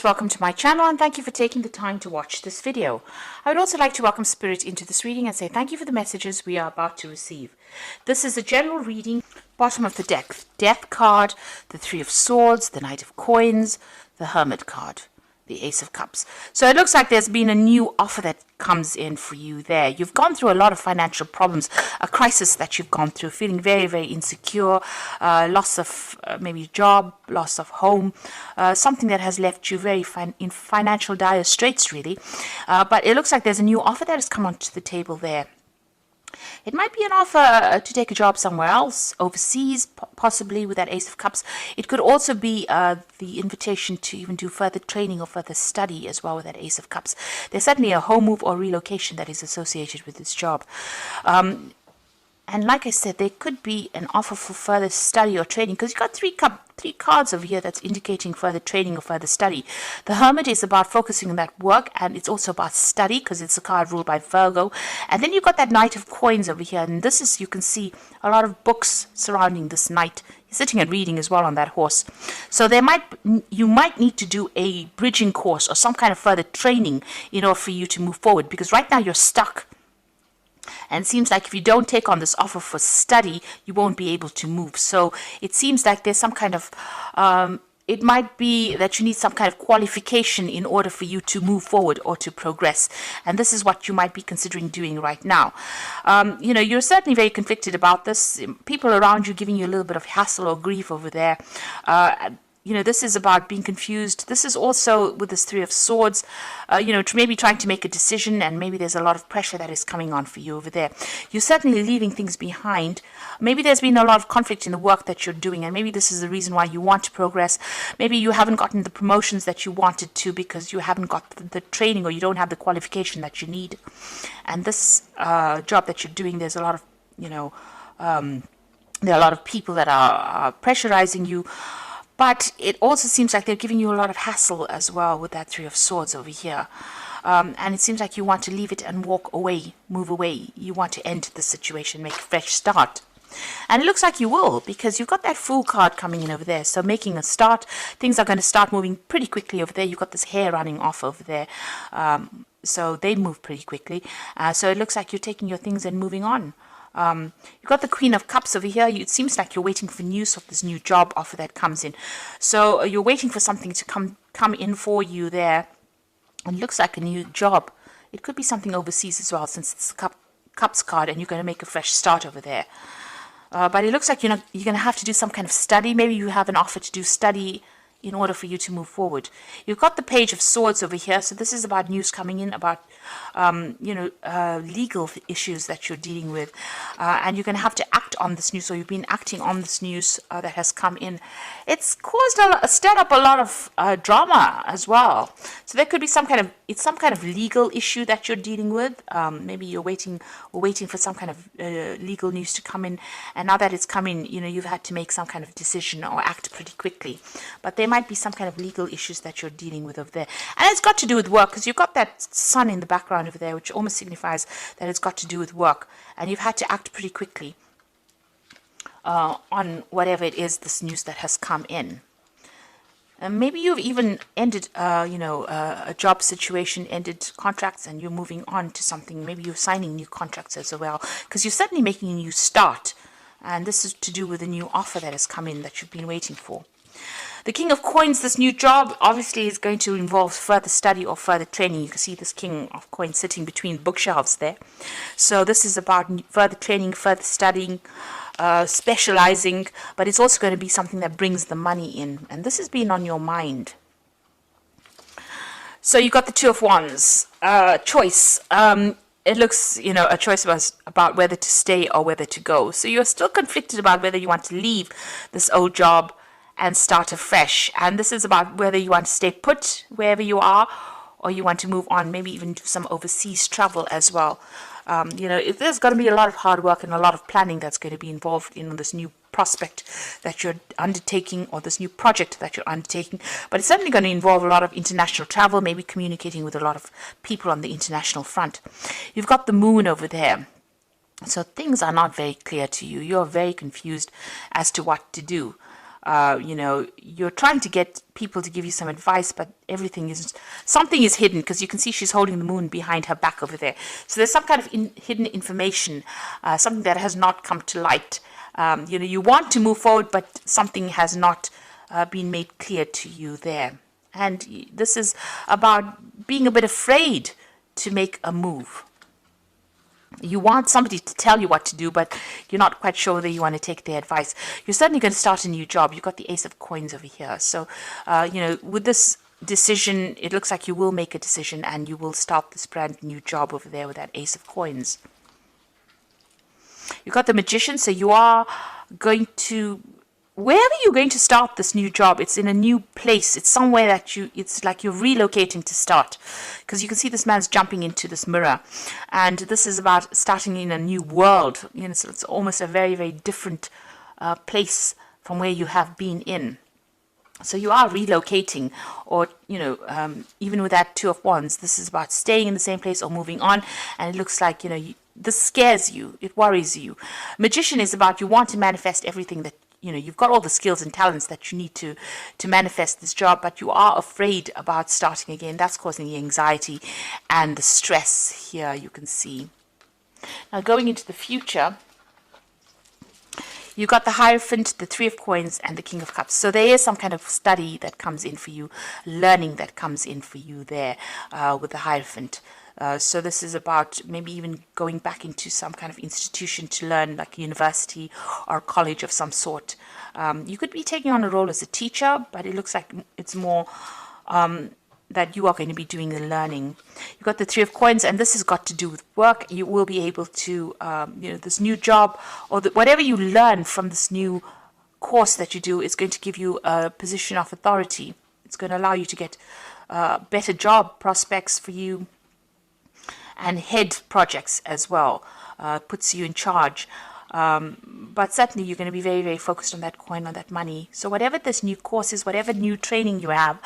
Welcome to my channel and thank you for taking the time to watch this video. I would also like to welcome Spirit into this reading and say thank you for the messages we are about to receive. This is a general reading. Bottom of the deck, Death card, the Three of Swords, the Knight of Coins, the Hermit card, the Ace of Cups. So it looks like there's been a new offer that comes in for you there. You've gone through a lot of financial problems, a crisis that you've gone through, feeling very, very insecure, loss of maybe job, loss of home, something that has left you very in financial dire straits, really. But it looks like there's a new offer that has come onto the table there. It might be an offer to take a job somewhere else, overseas, possibly with that Ace of Cups. It could also be the invitation to even do further training or further study as well with that Ace of Cups. There's certainly a home move or relocation that is associated with this job. And like I said, there could be an offer for further study or training because you've got three cards over here that's indicating further training or further study. The Hermit is about focusing on that work, and it's also about study because it's a card ruled by Virgo. And then you've got that Knight of Coins over here, and this is, you can see a lot of books surrounding this knight. He's sitting and reading as well on that horse. So you might need to do a bridging course or some kind of further training in order for you to move forward, because right now you're stuck. And it seems like if you don't take on this offer for study, you won't be able to move. So it seems like there's some kind of, it might be that you need some kind of qualification in order for you to move forward or to progress. And this is what you might be considering doing right now. You're certainly very conflicted about this. People around you giving you a little bit of hassle or grief over there. This is about being confused. This is also with this Three of Swords, maybe trying to make a decision, and maybe there's a lot of pressure that is coming on for you over there. You're certainly leaving things behind. Maybe there's been a lot of conflict in the work that you're doing, and maybe this is the reason why you want to progress. Maybe you haven't gotten the promotions that you wanted to because you haven't got the training, or you don't have the qualification that you need. And this job that you're doing, there's a lot of, there are a lot of people that are pressurizing you. But it also seems like they're giving you a lot of hassle as well with that Three of Swords over here. And it seems like you want to leave it and walk away, move away. You want to end the situation, make a fresh start. And it looks like you will, because you've got that Fool card coming in over there. So making a start, things are going to start moving pretty quickly over there. You've got this hair running off over there. So they move pretty quickly. So it looks like you're taking your things and moving on. You've got the Queen of Cups over here. It seems like you're waiting for news of this new job offer that comes in. So you're waiting for something to come in for you there. And it looks like a new job. It could be something overseas as well, since it's the Cups card and you're going to make a fresh start over there. But it looks like you're going to have to do some kind of study. Maybe you have an offer to do study in order for you to move forward. You've got the Page of Swords over here. So this is about news coming in about, legal issues that you're dealing with. And you're going to have to act on this news. So you've been acting on this news that has come in. It's caused stirred up a lot of drama as well. So there could be some kind of legal issue that you're dealing with. Maybe you're waiting for some kind of legal news to come in. And now that it's come in, you've had to make some kind of decision or act pretty quickly. But there might be some kind of legal issues that you're dealing with over there. And it's got to do with work, because you've got that sun in the background over there, which almost signifies that it's got to do with work. And you've had to act pretty quickly on whatever it is, this news that has come in. And maybe you've even ended, a job situation, ended contracts, and you're moving on to something. Maybe you're signing new contracts as well, because you're certainly making a new start. And this is to do with a new offer that has come in that you've been waiting for. The King of Coins, this new job, obviously is going to involve further study or further training. You can see this King of Coins sitting between bookshelves there. So this is about further training, further studying, specializing, but it's also going to be something that brings the money in. And this has been on your mind. So you've got the Two of Wands. Choice. It looks, a choice about whether to stay or whether to go. So you're still conflicted about whether you want to leave this old job and start afresh. And this is about whether you want to stay put wherever you are, or you want to move on, maybe even do some overseas travel as well. There's going to be a lot of hard work and a lot of planning that's going to be involved in this new prospect that you're undertaking, or this new project that you're undertaking. But it's certainly going to involve a lot of international travel, maybe communicating with a lot of people on the international front. You've got the Moon over there. So things are not very clear to you. You're very confused as to what to do. You know, you're trying to get people to give you some advice, but something is hidden, because you can see she's holding the moon behind her back over there. So there's some kind of hidden information, something that has not come to light. You know, you want to move forward, but something has not been made clear to you there. And this is about being a bit afraid to make a move. You want somebody to tell you what to do, but you're not quite sure whether you want to take their advice. You're certainly going to start a new job. You've got the Ace of Coins over here. So, you know, with this decision, it looks like you will make a decision and you will start this brand new job over there with that Ace of Coins. You've got the Magician, so you are going to... Wherever you're going to start this new job, it's in a new place. It's somewhere that it's like you're relocating to start. Because you can see this man's jumping into this mirror. And this is about starting in a new world. You know, so it's almost a very, very different place from where you have been in. So you are relocating, or, you know, even with that Two of Wands, this is about staying in the same place or moving on. And it looks like, you know, this scares you. It worries you. Magician is about you want to manifest everything that, you know, you've got all the skills and talents that you need to manifest this job, but you are afraid about starting again. That's causing the anxiety and the stress here, you can see. Now, going into the future, you've got the Hierophant, the Three of Coins, and the King of Cups. So there is some kind of study that comes in for you, learning that comes in for you there with the Hierophant. So this is about maybe even going back into some kind of institution to learn, like a university or college of some sort. You could be taking on a role as a teacher, but it looks like it's more that you are going to be doing the learning. You've got the Three of Coins, and this has got to do with work. You will be able to, you know, this new job or whatever you learn from this new course that you do is going to give you a position of authority. It's going to allow you to get better job prospects for you, and head projects as well, puts you in charge. But certainly you're going to be very, very focused on that coin, on that money. So whatever this new course is, whatever new training you have,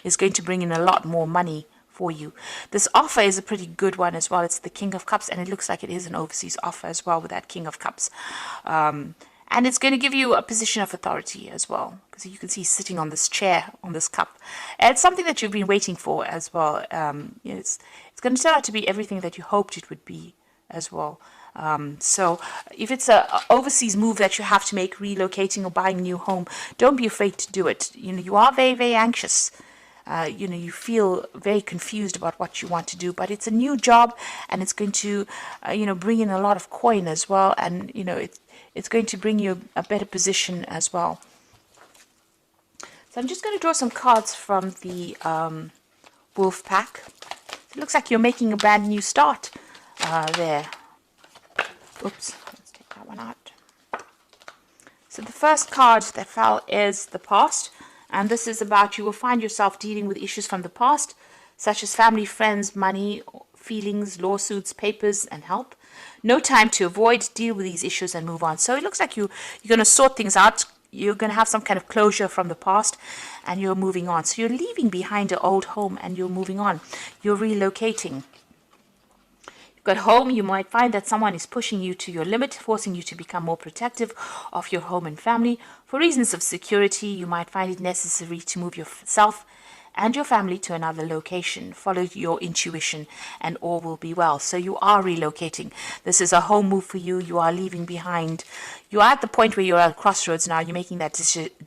is going to bring in a lot more money for you. This offer is a pretty good one as well. It's the King of Cups, and it looks like it is an overseas offer as well with that King of Cups. And it's going to give you a position of authority as well, because you can see he's sitting on this chair, on this cup. And it's something that you've been waiting for as well. You know, it's going to turn out to be everything that you hoped it would be as well. So if it's an overseas move that you have to make, relocating or buying a new home, don't be afraid to do it. You know, you are very, very anxious. You know, you feel very confused about what you want to do, but it's a new job, and it's going to, you know, bring in a lot of coin as well. And, you know, it's going to bring you a better position as well. So I'm just going to draw some cards from the Wolf Pack. It looks like you're making a brand new start there. Oops, let's take that one out. So the first card that fell is the past. And this is about you will find yourself dealing with issues from the past, such as family, friends, money, feelings, lawsuits, papers, and help. No time to avoid, deal with these issues and move on. So it looks like you're going to sort things out. You're going to have some kind of closure from the past, and you're moving on. So you're leaving behind an old home and you're moving on. You're relocating. At home, you might find that someone is pushing you to your limit, forcing you to become more protective of your home and family. For reasons of security, you might find it necessary to move yourself and your family to another location. Follow your intuition and all will be well. So you are relocating. This is a home move for you. You are leaving behind. You are at the point where you're at a crossroads now. You're making that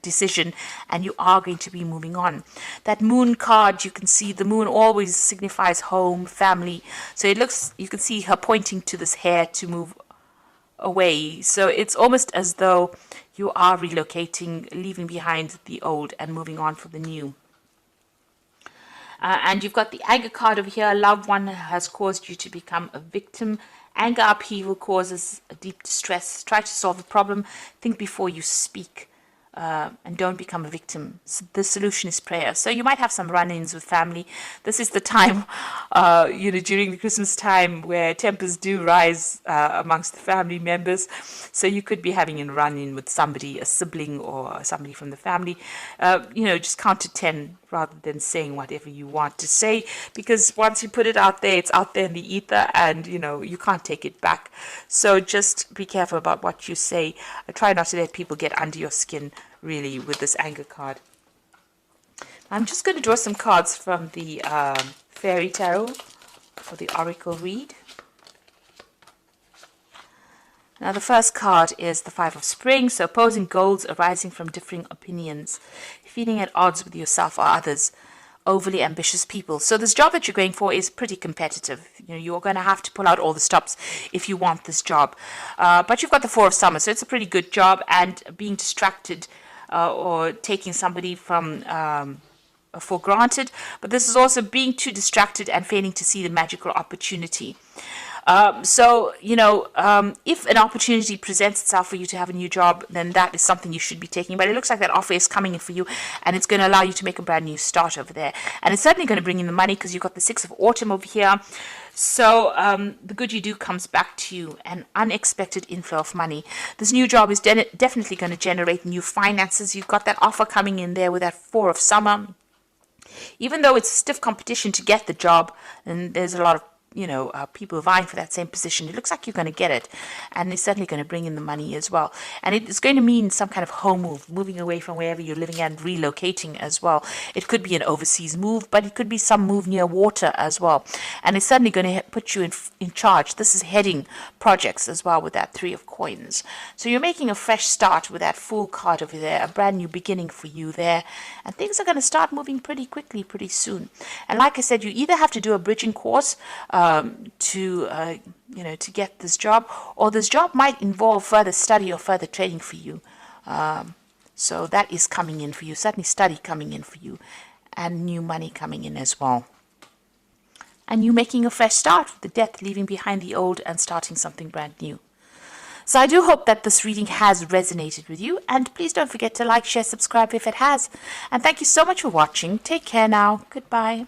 decision, and you are going to be moving on. That moon card, you can see the moon always signifies home, family. So it looks, you can see her pointing to this hair to move away. So it's almost as though you are relocating, leaving behind the old and moving on for the new. And you've got the anger card over here. A loved one has caused you to become a victim. Anger, upheaval causes a deep distress. Try to solve the problem. Think before you speak. And don't become a victim. So the solution is prayer. So you might have some run-ins with family. This is the time, you know, during the Christmas time where tempers do rise amongst the family members. So you could be having a run-in with somebody, a sibling or somebody from the family. You know, just count to 10 rather than saying whatever you want to say, because once you put it out there, it's out there in the ether, and you know you can't take it back. So just be careful about what you say. Try not to let people get under your skin really, with this anger card. I'm just going to draw some cards from the Fairy Tarot or the Oracle read. Now the first card is the Five of Spring, so opposing goals arising from differing opinions, feeling at odds with yourself or others, overly ambitious people. So this job that you're going for is pretty competitive. You know, you're going to have to pull out all the stops if you want this job. But you've got the Four of Summer, so it's a pretty good job, and being distracted or taking somebody from for granted. But this is also being too distracted and failing to see the magical opportunity. So, you know, if an opportunity presents itself for you to have a new job, then that is something you should be taking. But it looks like that offer is coming in for you, and it's going to allow you to make a brand new start over there. And it's certainly going to bring in the money, because you've got the Six of Autumn over here. So the good you do comes back to you, an unexpected inflow of money. This new job is definitely going to generate new finances. You've got that offer coming in there with that Four of Summer. Even though it's stiff competition to get the job, and there's a lot of people vying for that same position, it looks like you're going to get it, and it's certainly going to bring in the money as well. And it's going to mean some kind of home move, moving away from wherever you're living and relocating as well. It could be an overseas move, but it could be some move near water as well. And it's certainly going to put you in charge. This is heading projects as well with that Three of Coins. So you're making a fresh start with that Fool card over there, a brand new beginning for you there. And things are going to start moving pretty quickly, pretty soon. And like I said, you either have to do a bridging course to get this job, or this job might involve further study or further training for you. So that is coming in for you, certainly study coming in for you, and new money coming in as well. And you making a fresh start with the Death, leaving behind the old and starting something brand new. So I do hope that this reading has resonated with you, and please don't forget to like, share, subscribe if it has. And thank you so much for watching. Take care now. Goodbye.